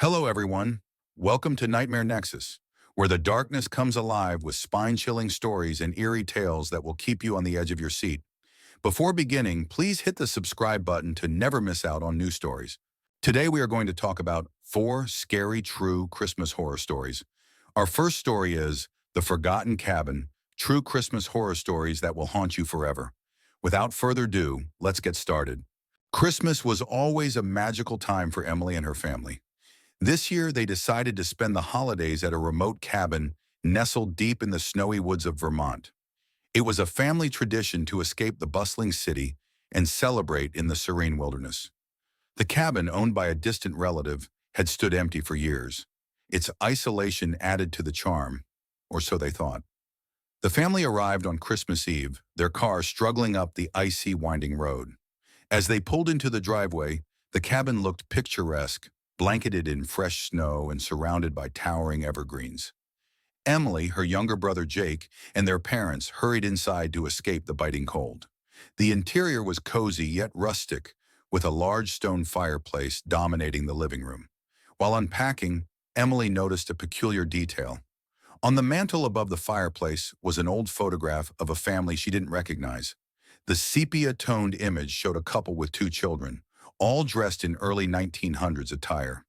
Hello, everyone. Welcome to Nightmare Nexus, where the darkness comes alive with spine-chilling stories and eerie tales that will keep you on the edge of your seat. Before beginning, please hit the subscribe button to never miss out on new stories. Today, we are going to talk about 4 scary true Christmas horror stories. Our first story is The Forgotten Cabin, True Christmas Horror Stories That Will Haunt You Forever. Without further ado, let's get started. Christmas was always a magical time for Emily and her family. This year, they decided to spend the holidays at a remote cabin nestled deep in the snowy woods of Vermont. It was a family tradition to escape the bustling city and celebrate in the serene wilderness. The cabin, owned by a distant relative, had stood empty for years. Its isolation added to the charm, or so they thought. The family arrived on Christmas Eve, their car struggling up the icy, winding road. As they pulled into the driveway, the cabin looked picturesque, blanketed in fresh snow and surrounded by towering evergreens. Emily, her younger brother Jake, and their parents hurried inside to escape the biting cold. The interior was cozy yet rustic, with a large stone fireplace dominating the living room. While unpacking, Emily noticed a peculiar detail. On the mantel above the fireplace was an old photograph of a family she didn't recognize. The sepia-toned image showed a couple with 2 children, all dressed in early 1900s attire.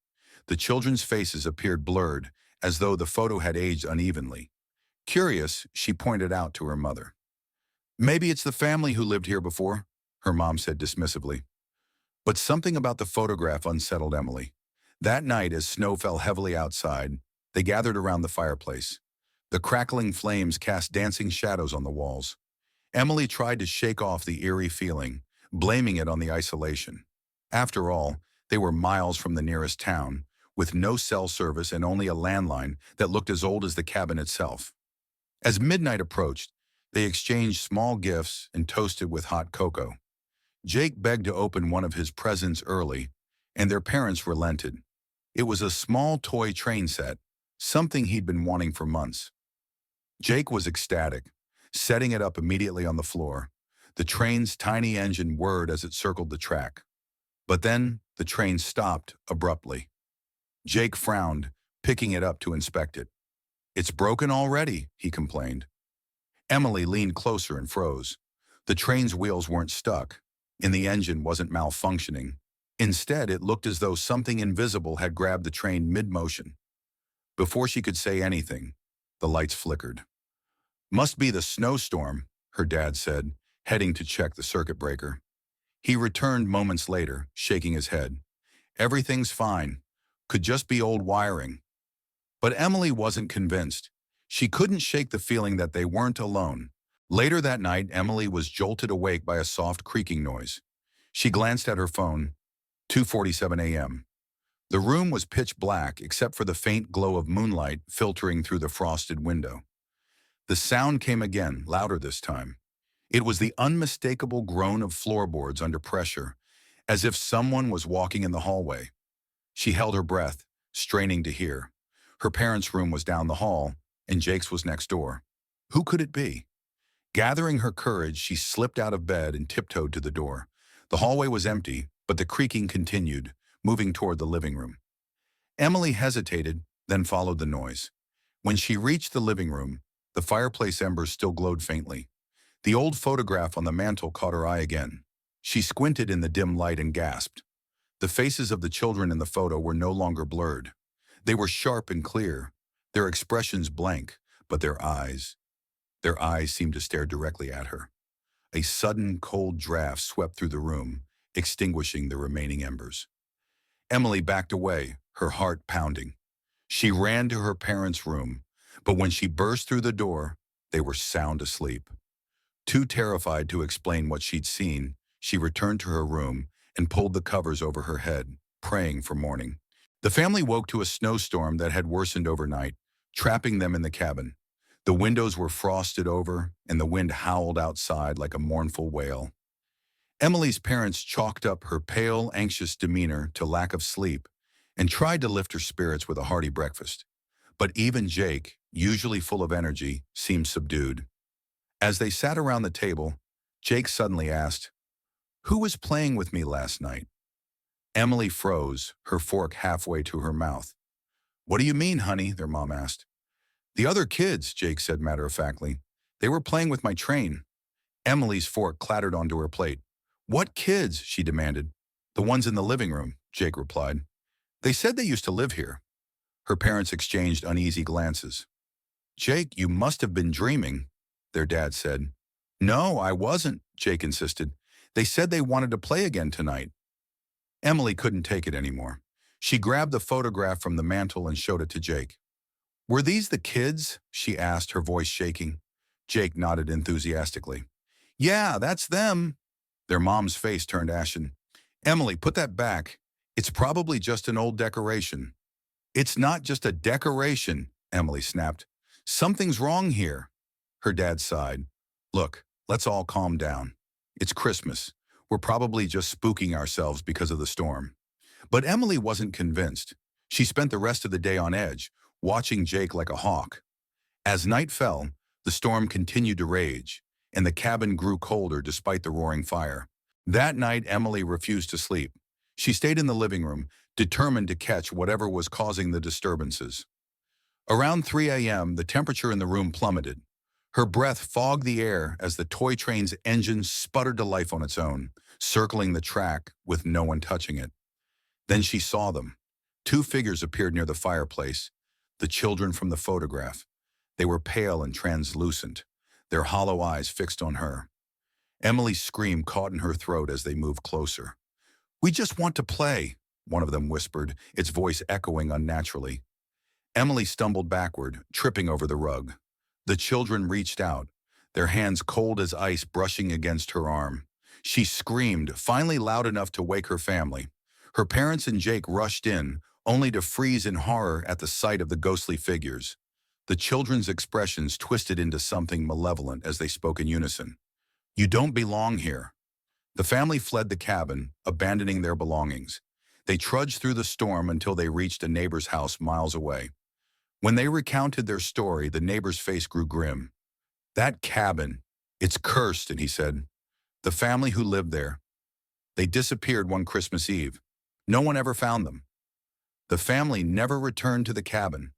The children's faces appeared blurred, as though the photo had aged unevenly. Curious, she pointed out to her mother. "Maybe it's the family who lived here before," her mom said dismissively. But something about the photograph unsettled Emily. That night, as snow fell heavily outside, they gathered around the fireplace. The crackling flames cast dancing shadows on the walls. Emily tried to shake off the eerie feeling, blaming it on the isolation. After all, they were miles from the nearest town, with no cell service and only a landline that looked as old as the cabin itself. As midnight approached, they exchanged small gifts and toasted with hot cocoa. Jake begged to open one of his presents early, and their parents relented. It was a small toy train set, something he'd been wanting for months. Jake was ecstatic, setting it up immediately on the floor. The train's tiny engine whirred as it circled the track. But then the train stopped abruptly. Jake frowned, picking it up to inspect it. "It's broken already," he complained. Emily leaned closer and froze. The train's wheels weren't stuck, and the engine wasn't malfunctioning. Instead, it looked as though something invisible had grabbed the train mid-motion. Before she could say anything, the lights flickered. "Must be the snowstorm," her dad said, heading to check the circuit breaker. He returned moments later, shaking his head. "Everything's fine. Could just be old wiring." But Emily wasn't convinced. She couldn't shake the feeling that they weren't alone. Later that night, Emily was jolted awake by a soft creaking noise. She glanced at her phone. 2:47 a.m. The room was pitch black except for the faint glow of moonlight filtering through the frosted window. The sound came again, louder this time. It was the unmistakable groan of floorboards under pressure, as if someone was walking in the hallway. She held her breath, straining to hear. Her parents' room was down the hall, and Jake's was next door. Who could it be? Gathering her courage, she slipped out of bed and tiptoed to the door. The hallway was empty, but the creaking continued, moving toward the living room. Emily hesitated, then followed the noise. When she reached the living room, the fireplace embers still glowed faintly. The old photograph on the mantel caught her eye again. She squinted in the dim light and gasped. The faces of the children in the photo were no longer blurred. They were sharp and clear, their expressions blank, but their eyes seemed to stare directly at her. A sudden, cold draft swept through the room, extinguishing the remaining embers. Emily backed away, her heart pounding. She ran to her parents' room, but when she burst through the door, they were sound asleep. Too terrified to explain what she'd seen, she returned to her room and pulled the covers over her head, praying for morning. The family woke to a snowstorm that had worsened overnight, trapping them in the cabin. The windows were frosted over, and the wind howled outside like a mournful wail. Emily's parents chalked up her pale, anxious demeanor to lack of sleep and tried to lift her spirits with a hearty breakfast. But even Jake, usually full of energy, seemed subdued. As they sat around the table, Jake suddenly asked, "Who was playing with me last night?" Emily froze, her fork halfway to her mouth. "What do you mean, honey?" their mom asked. "The other kids," Jake said matter-of-factly. "They were playing with my train." Emily's fork clattered onto her plate. "What kids?" she demanded. "The ones in the living room," Jake replied. "They said they used to live here." Her parents exchanged uneasy glances. "Jake, you must have been dreaming," their dad said. "No, I wasn't," Jake insisted. "They said they wanted to play again tonight." Emily couldn't take it anymore. She grabbed the photograph from the mantel and showed it to Jake. "Were these the kids?" she asked, her voice shaking. Jake nodded enthusiastically. "Yeah, that's them." Their mom's face turned ashen. "Emily, put that back. It's probably just an old decoration." "It's not just a decoration," Emily snapped. "Something's wrong here." Her dad sighed. "Look, let's all calm down. It's Christmas. We're probably just spooking ourselves because of the storm." But Emily wasn't convinced. She spent the rest of the day on edge, watching Jake like a hawk. As night fell, the storm continued to rage, and the cabin grew colder despite the roaring fire. That night, Emily refused to sleep. She stayed in the living room, determined to catch whatever was causing the disturbances. Around 3 a.m., the temperature in the room plummeted. Her breath fogged the air as the toy train's engine sputtered to life on its own, circling the track with no one touching it. Then she saw them. Two figures appeared near the fireplace, the children from the photograph. They were pale and translucent, their hollow eyes fixed on her. Emily's scream caught in her throat as they moved closer. "We just want to play," one of them whispered, its voice echoing unnaturally. Emily stumbled backward, tripping over the rug. The children reached out, their hands cold as ice brushing against her arm. She screamed, finally loud enough to wake her family. Her parents and Jake rushed in, only to freeze in horror at the sight of the ghostly figures. The children's expressions twisted into something malevolent as they spoke in unison. "You don't belong here." The family fled the cabin, abandoning their belongings. They trudged through the storm until they reached a neighbor's house miles away. When they recounted their story, the neighbor's face grew grim. "That cabin, it's cursed," and he said. "The family who lived there, they disappeared one Christmas Eve. No one ever found them. The family never returned to the cabin."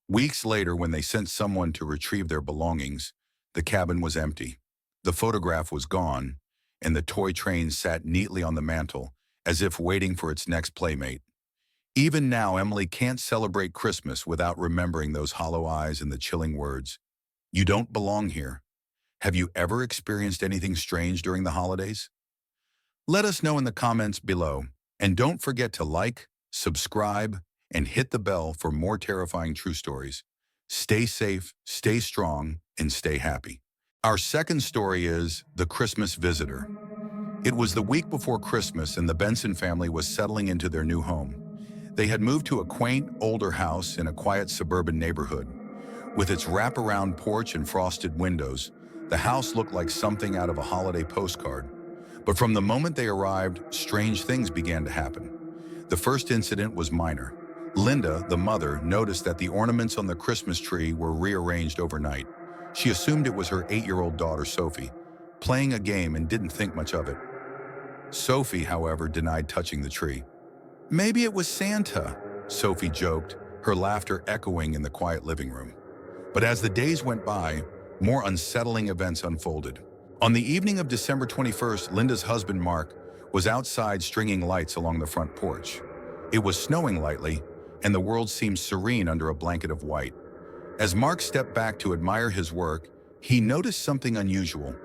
Weeks later, when they sent someone to retrieve their belongings, the cabin was empty. The photograph was gone, and the toy train sat neatly on the mantel, as if waiting for its next playmate. Even now, Emily can't celebrate Christmas without remembering those hollow eyes and the chilling words. "You don't belong here." Have you ever experienced anything strange during the holidays? Let us know in the comments below. And don't forget to like, subscribe, and hit the bell for more terrifying true stories. Stay safe, stay strong, and stay happy. Our second story is The Christmas Visitor. It was the week before Christmas and the Benson family was settling into their new home. They had moved to a quaint, older house in a quiet suburban neighborhood. With its wraparound porch and frosted windows, the house looked like something out of a holiday postcard. But from the moment they arrived, strange things began to happen. The first incident was minor. Linda, the mother, noticed that the ornaments on the Christmas tree were rearranged overnight. She assumed it was her 8-year-old daughter, Sophie, playing a game and didn't think much of it. Sophie, however, denied touching the tree. "Maybe it was Santa," Sophie joked, her laughter echoing in the quiet living room. But as the days went by, more unsettling events unfolded. On the evening of December 21st, Linda's husband, Mark, was outside stringing lights along the front porch. It was snowing lightly, and the world seemed serene under a blanket of white. As Mark stepped back to admire his work, he noticed something unusual.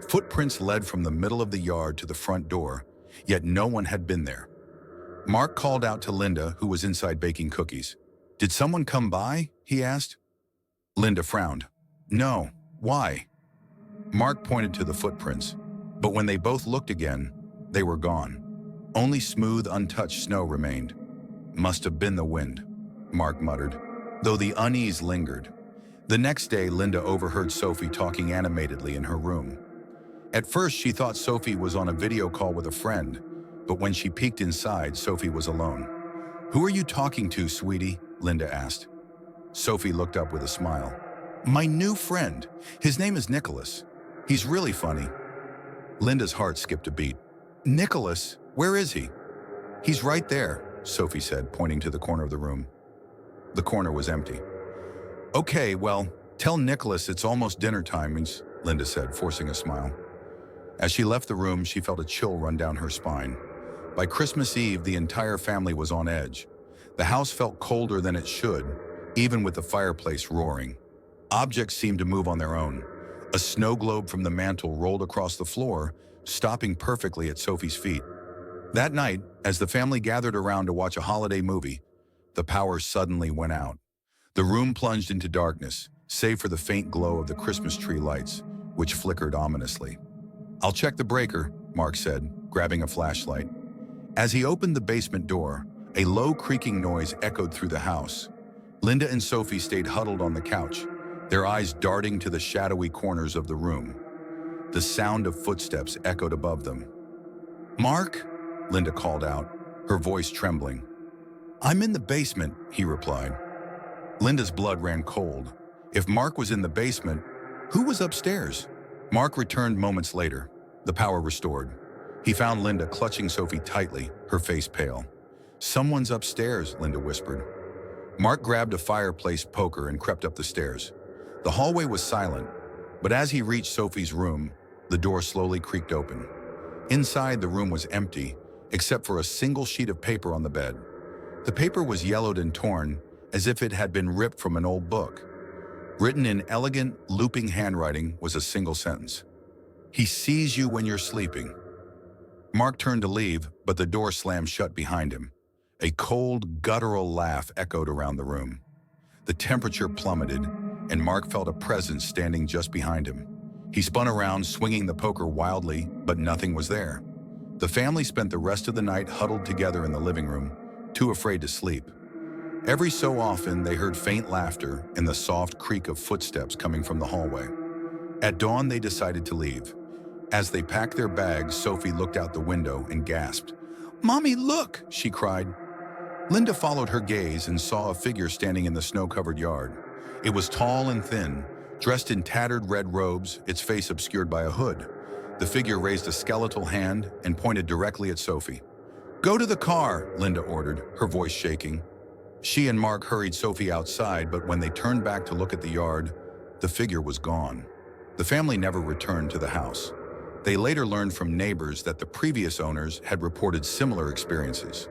Footprints led from the middle of the yard to the front door, yet no one had been there. Mark called out to Linda, who was inside baking cookies. "Did someone come by?" he asked. Linda frowned. "No. Why?" Mark pointed to the footprints, but when they both looked again, they were gone. Only smooth, untouched snow remained. "Must have been the wind," Mark muttered, though the unease lingered. The next day, Linda overheard Sophie talking animatedly in her room. At first, she thought Sophie was on a video call with a friend, but when she peeked inside, Sophie was alone. "Who are you talking to, sweetie?" Linda asked. Sophie looked up with a smile. "My new friend. His name is Nicholas. He's really funny." Linda's heart skipped a beat. "Nicholas? Where is he?" "He's right there," Sophie said, pointing to the corner of the room. The corner was empty. "Okay, well, tell Nicholas it's almost dinner time," Linda said, forcing a smile. As she left the room, she felt a chill run down her spine. By Christmas Eve, the entire family was on edge. The house felt colder than it should, even with the fireplace roaring. Objects seemed to move on their own. A snow globe from the mantel rolled across the floor, stopping perfectly at Sophie's feet. That night, as the family gathered around to watch a holiday movie, the power suddenly went out. The room plunged into darkness, save for the faint glow of the Christmas tree lights, which flickered ominously. "I'll check the breaker," Mark said, grabbing a flashlight. As he opened the basement door, a low creaking noise echoed through the house. Linda and Sophie stayed huddled on the couch, their eyes darting to the shadowy corners of the room. The sound of footsteps echoed above them. "Mark?" Linda called out, her voice trembling. "I'm in the basement," he replied. Linda's blood ran cold. If Mark was in the basement, who was upstairs? Mark returned moments later, the power restored. He found Linda clutching Sophie tightly, her face pale. "Someone's upstairs," Linda whispered. Mark grabbed a fireplace poker and crept up the stairs. The hallway was silent, but as he reached Sophie's room, the door slowly creaked open. Inside, the room was empty, except for a single sheet of paper on the bed. The paper was yellowed and torn, as if it had been ripped from an old book. Written in elegant, looping handwriting was a single sentence. "He sees you when you're sleeping." Mark turned to leave, but the door slammed shut behind him. A cold, guttural laugh echoed around the room. The temperature plummeted, and Mark felt a presence standing just behind him. He spun around, swinging the poker wildly, but nothing was there. The family spent the rest of the night huddled together in the living room, too afraid to sleep. Every so often, they heard faint laughter and the soft creak of footsteps coming from the hallway. At dawn, they decided to leave. As they packed their bags, Sophie looked out the window and gasped. "Mommy, look!" she cried. Linda followed her gaze and saw a figure standing in the snow-covered yard. It was tall and thin, dressed in tattered red robes, its face obscured by a hood. The figure raised a skeletal hand and pointed directly at Sophie. "Go to the car," Linda ordered, her voice shaking. She and Mark hurried Sophie outside, but when they turned back to look at the yard, the figure was gone. The family never returned to the house. They later learned from neighbors that the previous owners had reported similar experiences.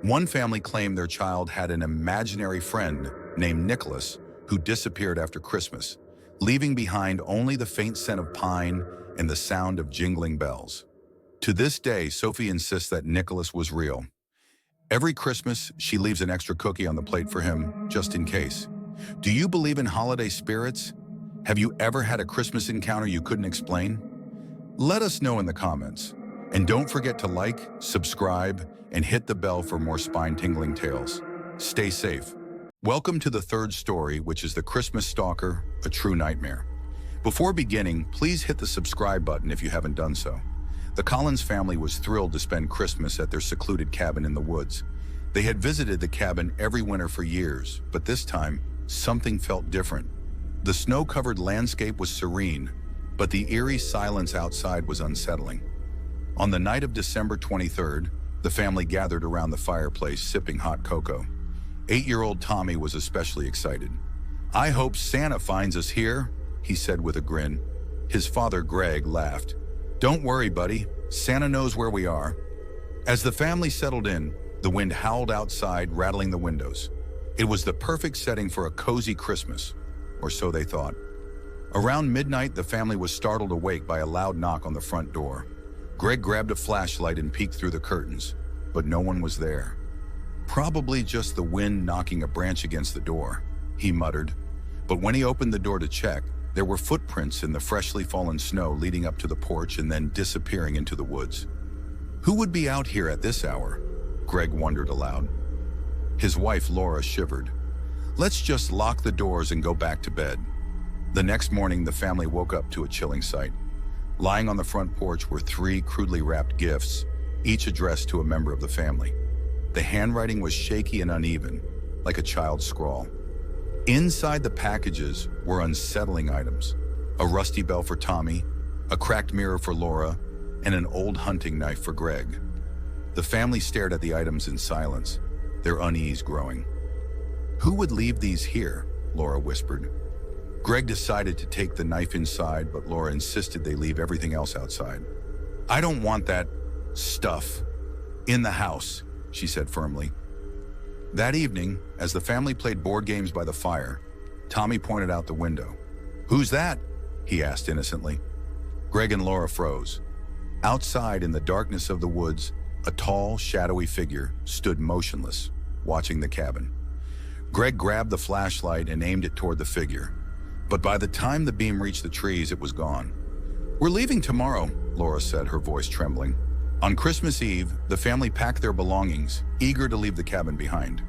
One family claimed their child had an imaginary friend named Nicholas who disappeared after Christmas, leaving behind only the faint scent of pine and the sound of jingling bells. To this day, Sophie insists that Nicholas was real. Every Christmas, she leaves an extra cookie on the plate for him, just in case. Do you believe in holiday spirits? Have you ever had a Christmas encounter you couldn't explain? Let us know in the comments. And don't forget to like, subscribe, and hit the bell for more spine-tingling tales. Stay safe. Welcome to the third story, which is The Christmas Stalker, A True Nightmare. Before beginning, please hit the subscribe button if you haven't done so. The Collins family was thrilled to spend Christmas at their secluded cabin in the woods. They had visited the cabin every winter for years, but this time, something felt different. The snow-covered landscape was serene, but the eerie silence outside was unsettling. On the night of December 23rd, the family gathered around the fireplace sipping hot cocoa. 8-year-old Tommy was especially excited. "I hope Santa finds us here," he said with a grin. His father, Greg, laughed. "Don't worry, buddy. Santa knows where we are." As the family settled in, the wind howled outside, rattling the windows. It was the perfect setting for a cozy Christmas, or so they thought. Around midnight, the family was startled awake by a loud knock on the front door. Greg grabbed a flashlight and peeked through the curtains, but no one was there. "Probably just the wind knocking a branch against the door," he muttered. But when he opened the door to check, there were footprints in the freshly fallen snow leading up to the porch and then disappearing into the woods. Who would be out here at this hour? Greg wondered aloud. His wife, Laura, shivered. "Let's just lock the doors and go back to bed." The next morning, the family woke up to a chilling sight. Lying on the front porch were 3 crudely wrapped gifts, each addressed to a member of the family. The handwriting was shaky and uneven, like a child's scrawl. Inside the packages were unsettling items: a rusty bell for Tommy, a cracked mirror for Laura, and an old hunting knife for Greg. The family stared at the items in silence, their unease growing. "Who would leave these here?" Laura whispered. Greg decided to take the knife inside, but Laura insisted they leave everything else outside. "I don't want that stuff in the house," she said firmly. That evening, as the family played board games by the fire, Tommy pointed out the window. "Who's that?" he asked innocently. Greg and Laura froze. Outside in the darkness of the woods, a tall, shadowy figure stood motionless, watching the cabin. Greg grabbed the flashlight and aimed it toward the figure. But by the time the beam reached the trees, it was gone. "We're leaving tomorrow," Laura said, her voice trembling. On Christmas Eve, the family packed their belongings, eager to leave the cabin behind.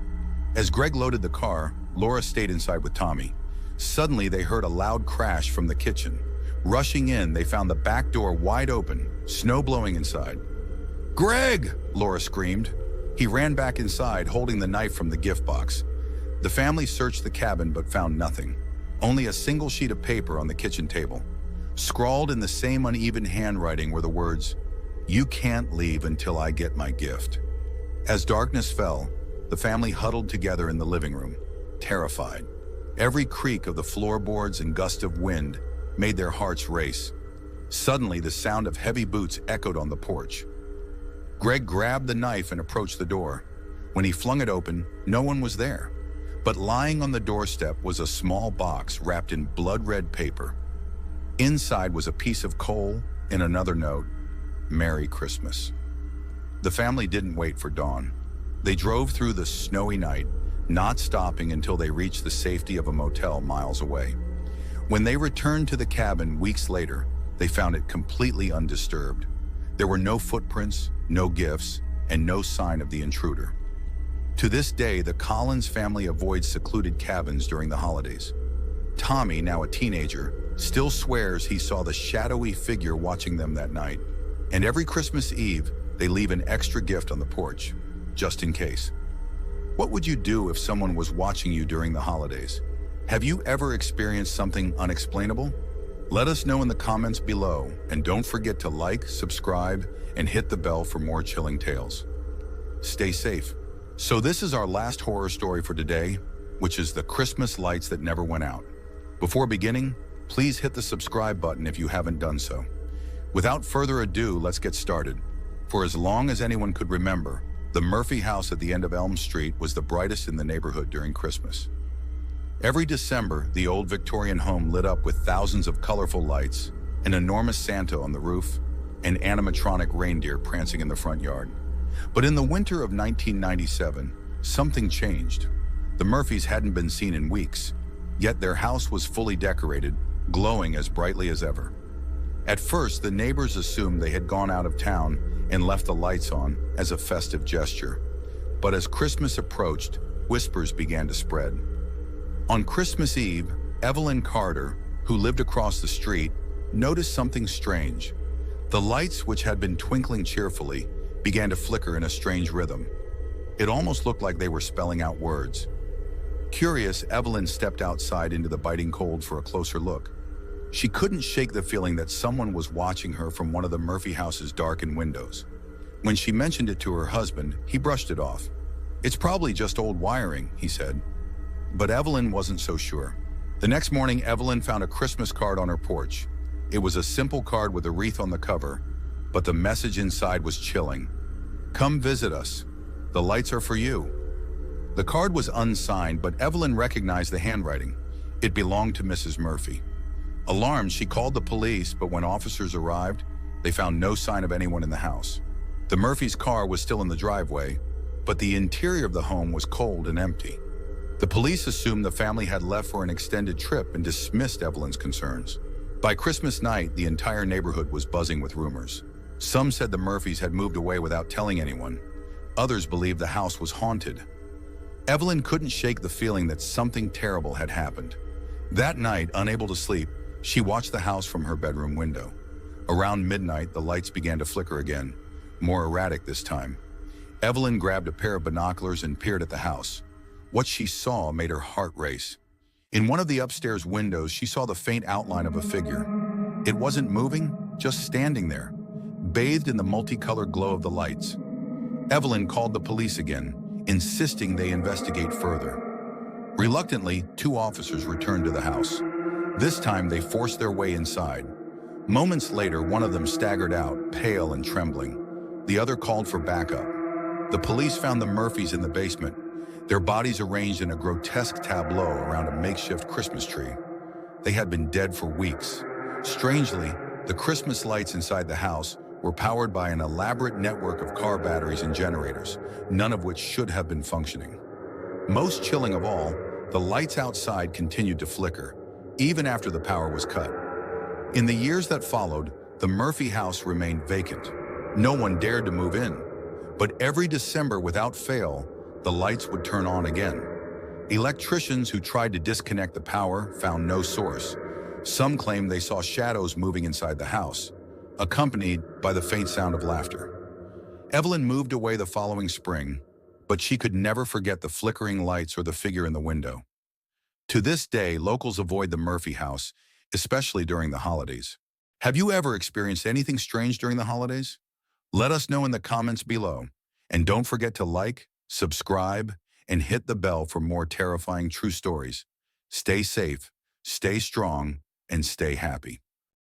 As Greg loaded the car, Laura stayed inside with Tommy. Suddenly, they heard a loud crash from the kitchen. Rushing in, they found the back door wide open, snow blowing inside. "Greg!" Laura screamed. He ran back inside, holding the knife from the gift box. The family searched the cabin but found nothing. Only a single sheet of paper on the kitchen table. Scrawled in the same uneven handwriting were the words, "You can't leave until I get my gift." As darkness fell, the family huddled together in the living room, terrified. Every creak of the floorboards and gust of wind made their hearts race. Suddenly, the sound of heavy boots echoed on the porch. Greg grabbed the knife and approached the door. When he flung it open, no one was there. But lying on the doorstep was a small box wrapped in blood-red paper. Inside was a piece of coal and another note, "Merry Christmas." The family didn't wait for dawn. They drove through the snowy night, not stopping until they reached the safety of a motel miles away. When they returned to the cabin weeks later, they found it completely undisturbed. There were no footprints, no gifts, and no sign of the intruder. To this day, the Collins family avoids secluded cabins during the holidays. Tommy, now a teenager, still swears he saw the shadowy figure watching them that night. And every Christmas Eve, they leave an extra gift on the porch, just in case. What would you do if someone was watching you during the holidays? Have you ever experienced something unexplainable? Let us know in the comments below, and don't forget to like, subscribe, and hit the bell for more chilling tales. Stay safe. So this is our last horror story for today, which is the Christmas lights that never went out. Before beginning, please hit the subscribe button if you haven't done so. Without further ado, let's get started. For as long as anyone could remember, the Murphy house at the end of Elm Street was the brightest in the neighborhood during Christmas. Every December, the old Victorian home lit up with thousands of colorful lights, an enormous Santa on the roof, and animatronic reindeer prancing in the front yard. But in the winter of 1997, something changed. The Murphys hadn't been seen in weeks, yet their house was fully decorated, glowing as brightly as ever. At first, the neighbors assumed they had gone out of town and left the lights on as a festive gesture. But as Christmas approached, whispers began to spread. On Christmas Eve, Evelyn Carter, who lived across the street, noticed something strange. The lights, which had been twinkling cheerfully, began to flicker in a strange rhythm. It almost looked like they were spelling out words. Curious, Evelyn stepped outside into the biting cold for a closer look. She couldn't shake the feeling that someone was watching her from one of the Murphy house's darkened windows. When she mentioned it to her husband, he brushed it off. "It's probably just old wiring," he said. But Evelyn wasn't so sure. The next morning, Evelyn found a Christmas card on her porch. It was a simple card with a wreath on the cover, but the message inside was chilling. "Come visit us. The lights are for you." The card was unsigned, but Evelyn recognized the handwriting. It belonged to Mrs. Murphy. Alarmed, she called the police, but when officers arrived, they found no sign of anyone in the house. The Murphys' car was still in the driveway, but the interior of the home was cold and empty. The police assumed the family had left for an extended trip and dismissed Evelyn's concerns. By Christmas night, the entire neighborhood was buzzing with rumors. Some said the Murphys had moved away without telling anyone. Others believed the house was haunted. Evelyn couldn't shake the feeling that something terrible had happened. That night, unable to sleep, she watched the house from her bedroom window. Around midnight, the lights began to flicker again, more erratic this time. Evelyn grabbed a pair of binoculars and peered at the house. What she saw made her heart race. In one of the upstairs windows, she saw the faint outline of a figure. It wasn't moving, just standing there, bathed in the multicolored glow of the lights. Evelyn called the police again, insisting they investigate further. Reluctantly, two officers returned to the house. This time, they forced their way inside. Moments later, one of them staggered out, pale and trembling. The other called for backup. The police found the Murphys in the basement, their bodies arranged in a grotesque tableau around a makeshift Christmas tree. They had been dead for weeks. Strangely, the Christmas lights inside the house were powered by an elaborate network of car batteries and generators, none of which should have been functioning. Most chilling of all, the lights outside continued to flicker, even after the power was cut. In the years that followed, the Murphy house remained vacant. No one dared to move in. But every December, without fail, the lights would turn on again. Electricians who tried to disconnect the power found no source. Some claimed they saw shadows moving inside the house, accompanied by the faint sound of laughter. Evelyn moved away the following spring, but she could never forget the flickering lights or the figure in the window. To this day, locals avoid the Murphy house, especially during the holidays. Have you ever experienced anything strange during the holidays? Let us know in the comments below. And don't forget to like, subscribe, and hit the bell for more terrifying true stories. Stay safe, stay strong, and stay happy.